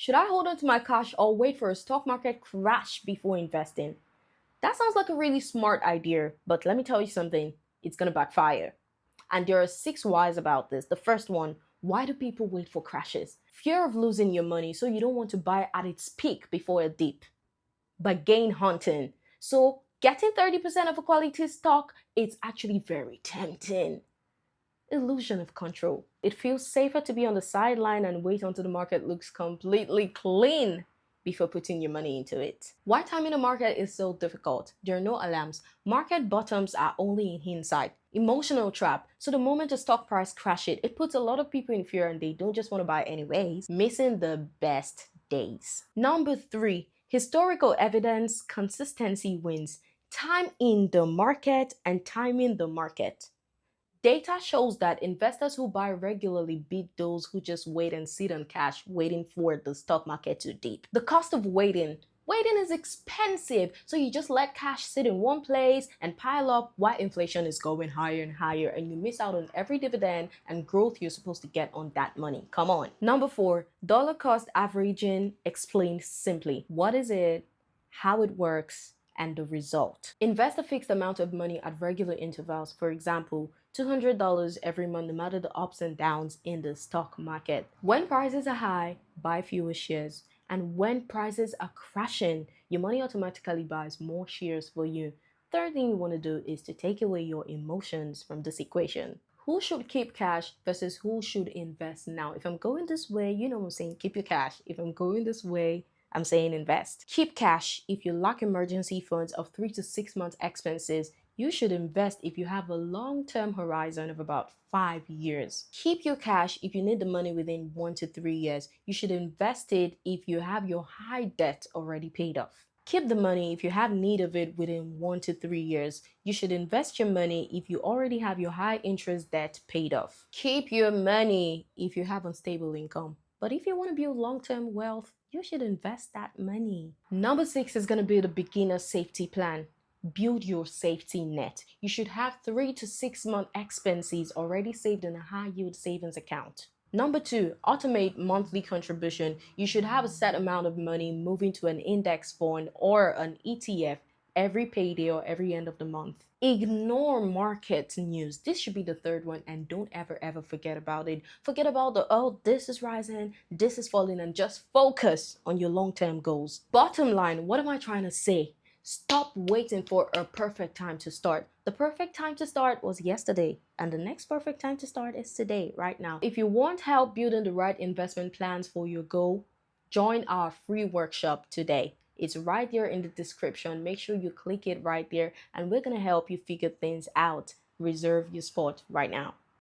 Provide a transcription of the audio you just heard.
Should I hold on to my cash or wait for a stock market crash before investing? That sounds like a really smart idea, but let me tell you something, it's gonna backfire. And there are six whys about this. The first one, why do people wait for crashes? Fear of losing your money, so you don't want to buy at its peak before a dip. Bargain hunting. So getting 30% of a quality stock, it's actually very tempting. Illusion of control. It feels safer to be on the sideline and wait until the market looks completely clean before putting your money into it. Why timing a market is so difficult? There are no alarms. Market bottoms are only in hindsight. Emotional trap. So the moment the stock price crashes, it puts a lot of people in fear and they don't just want to buy anyways, missing the best days. Number three, historical evidence, consistency wins. Time in the market and timing the market. Data shows that investors who buy regularly beat those who just wait and sit on cash waiting for the stock market to dip. The cost of waiting. Waiting is expensive, so you just let cash sit in one place and pile up while inflation is going higher and higher, and you miss out on every dividend and growth you're supposed to get on that money. Come on. Number four, dollar cost averaging explained simply. What is it? How it works? And the result. Invest a fixed amount of money at regular intervals. For example, $200 every month, no matter the ups and downs in the stock market. When prices are high, buy fewer shares. And when prices are crashing, your money automatically buys more shares for you. Third thing you want to do is to take away your emotions from this equation. Who should keep cash versus who should invest now? If I'm going this way, you know what I'm saying, keep your cash. If I'm going this way, I'm saying invest. Keep cash if you lack emergency funds of 3 to 6 months expenses. You should invest if you have a long-term horizon of about 5 years. Keep your cash if you need the money within 1 to 3 years. You should invest it if you have your high debt already paid off. Keep the money if you have need of it within 1 to 3 years. You should invest your money if you already have your high interest debt paid off. Keep your money if you have unstable income. But if you want to build long-term wealth, you should invest that money. Number six is going to be the beginner safety plan. Build your safety net. You should have 3 to 6 month expenses already saved in a high yield savings account. Number two, automate monthly contribution. You should have a set amount of money moving to an index fund or an ETF every payday or every end of the month. Ignore market news. This should be the third one, and don't ever forget about it. Forget about the, oh, this is rising, this is falling, and just focus on your long-term goals. Bottom line, what am I trying to say? Stop waiting for a perfect time to start. The perfect time to start was yesterday, and the next perfect time to start is today, right now. If you want help building the right investment plans for your goal, join our free workshop today. It's right there in the description. Make sure you click it right there, and we're going to help you figure things out. Reserve your spot right now.